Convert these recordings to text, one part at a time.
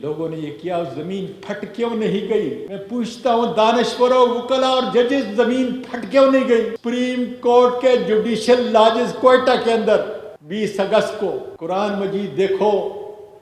لوگوں نے یہ کیا، زمین پھٹ کیوں نہیں گئی؟ میں پوچھتا ہوں دانشوروں، وکلا اور ججز، زمین پھٹ کیوں نہیں گئی؟ سپریم کورٹ کے جوڈیشل لاجز کوئٹہ کے اندر 20 اگست کو قرآن مجید دیکھو،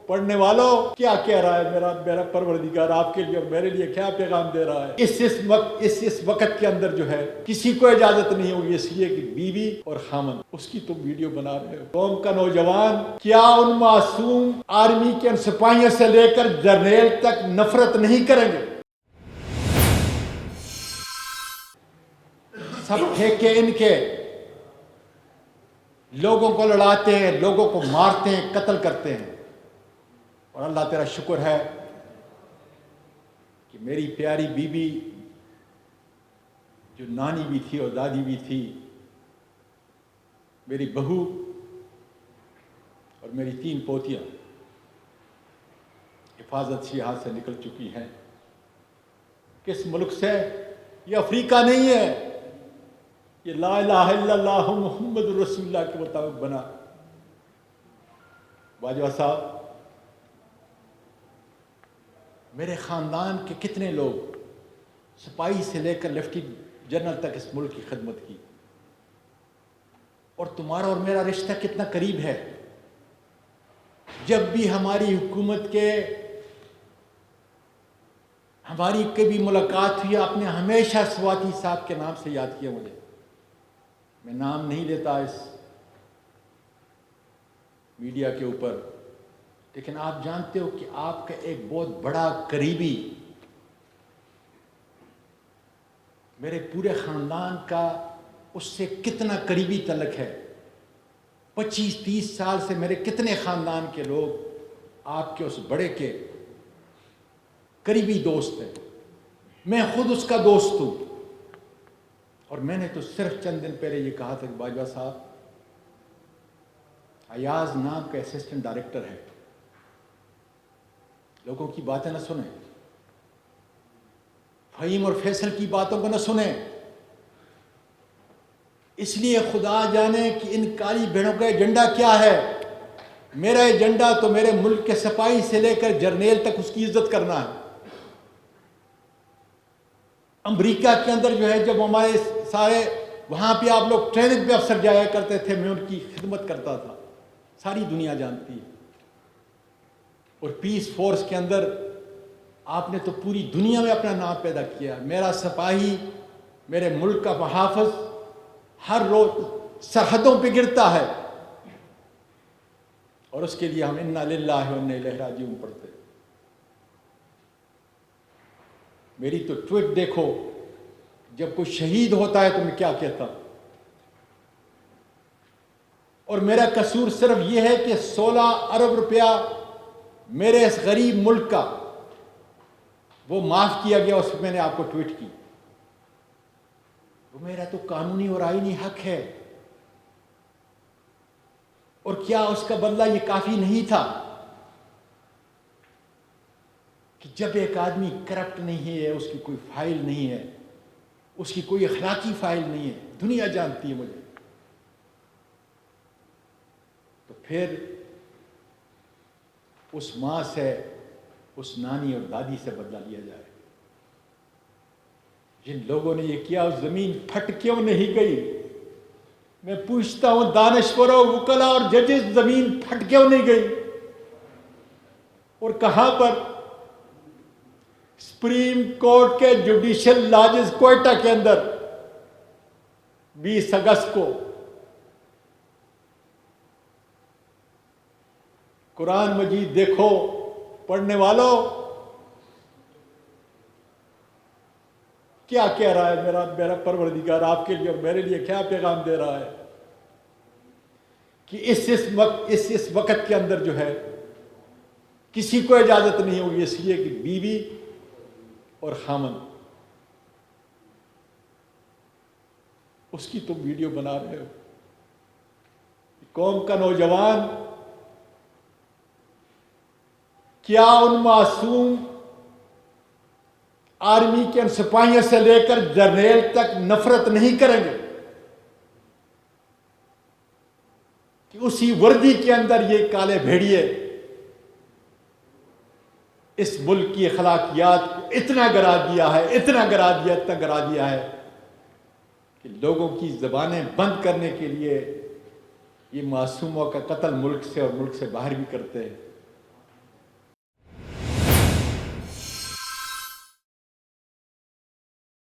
پڑھنے والوں کیا کہہ رہا ہے میرا پروردگار آپ کے لیے اور میرے لیے کیا پیغام دے رہا ہے؟ اس وقت کے اندر جو ہے کسی کو اجازت نہیں ہوگی، اس لیے کہ بیوی اور خامن، اس کی تم ویڈیو بنا رہے ہو۔ قوم کا نوجوان کیا ان معصوم آرمی کے ان سپاہیوں سے لے کر جرنیل تک نفرت نہیں کریں گے؟ سب ٹھیکے ان کے، لوگوں کو لڑاتے ہیں، لوگوں کو مارتے ہیں، قتل کرتے ہیں۔ اور اللہ تیرا شکر ہے کہ میری پیاری بی بی جو نانی بھی تھی اور دادی بھی تھی، میری بہو اور میری 3 پوتیاں حفاظت سے یہاں سے نکل چکی ہیں۔ کس ملک سے؟ یہ افریقہ نہیں ہے، یہ لا الہ الا اللہ محمد رسول اللہ کے مطابق بنا۔ باجوہ صاحب، میرے خاندان کے کتنے لوگ سپاہی سے لے کر لیفٹیننٹ جنرل تک اس ملک کی خدمت کی، اور تمہارا اور میرا رشتہ کتنا قریب ہے۔ جب بھی ہماری حکومت کے ہماری کبھی ملاقات ہوئی، آپ نے ہمیشہ سواتی صاحب کے نام سے یاد کیا مجھے۔ میں نام نہیں لیتا اس میڈیا کے اوپر، لیکن آپ جانتے ہو کہ آپ کا ایک بہت بڑا قریبی میرے پورے خاندان کا اس سے کتنا قریبی تعلق ہے۔ 25-30 سال سے میرے کتنے خاندان کے لوگ آپ کے اس بڑے کے قریبی دوست ہیں۔ میں خود اس کا دوست ہوں، اور میں نے تو صرف چند دن پہلے یہ کہا تھا کہ باجوہ صاحب، ایاز نام کا اسسٹنٹ ڈائریکٹر ہے، لوگوں کی باتیں نہ سنیں، فہیم اور فیصل کی باتوں کو نہ سنیں، اس لیے خدا جانے کہ ان کالی بھیڑوں کا ایجنڈا کیا ہے۔ میرا ایجنڈا تو میرے ملک کے سپاہی سے لے کر جرنیل تک اس کی عزت کرنا ہے۔ امریکہ کے اندر جو ہے، جب ہمارے سارے وہاں پہ آپ لوگ ٹریننگ پہ افسر جایا کرتے تھے، میں ان کی خدمت کرتا تھا، ساری دنیا جانتی ہے۔ اور پیس فورس کے اندر آپ نے تو پوری دنیا میں اپنا نام پیدا کیا۔ میرا سپاہی، میرے ملک کا محافظ، ہر روز سرحدوں پہ گرتا ہے، اور اس کے لیے ہم انا للہ و انا الیہ راجعون پڑھتے ہیں۔ میری تو ٹویٹ دیکھو، جب کوئی شہید ہوتا ہے تو میں کیا کہتا ہوں، اور میرا قصور صرف یہ ہے کہ 16 ارب روپیہ میرے اس غریب ملک کا وہ معاف کیا گیا، اس پہ میں نے آپ کو ٹویٹ کی۔ وہ میرا تو قانونی اور آئینی حق ہے، اور کیا اس کا بدلہ یہ کافی نہیں تھا کہ جب ایک آدمی کرپٹ نہیں ہے، اس کی کوئی فائل نہیں ہے، اس کی کوئی اخلاقی فائل نہیں ہے، دنیا جانتی ہے مجھے، تو پھر اس ماں سے، اس نانی اور دادی سے بدلہ لیا جائے۔ جن لوگوں نے یہ کیا، زمین پھٹ کیوں نہیں گئی؟ میں پوچھتا ہوں دانشوروں، وکلا اور ججز، زمین پھٹ کیوں نہیں گئی؟ اور کہاں پر؟ سپریم کورٹ کے جوڈیشل لاجز کوئٹہ کے اندر 20 اگست کو قرآن مجید دیکھو، پڑھنے والوں کیا کہہ رہا ہے میرا پروردگار آپ کے لیے اور میرے لیے کیا پیغام دے رہا ہے؟ کہ اس وقت کے اندر جو ہے کسی کو اجازت نہیں ہوگی، اس لیے کہ بیوی اور خامن، اس کی تم ویڈیو بنا رہے ہو۔ قوم کا نوجوان کیا ان معصوم آرمی کے ان سپاہیوں سے لے کر جرنیل تک نفرت نہیں کریں گے کہ اسی وردی کے اندر یہ کالے بھیڑیے اس ملک کی اخلاقیات کو اتنا گرا دیا ہے، اتنا گرا دیا ہے کہ لوگوں کی زبانیں بند کرنے کے لیے یہ معصوموں کا قتل ملک سے اور ملک سے باہر بھی کرتے ہیں۔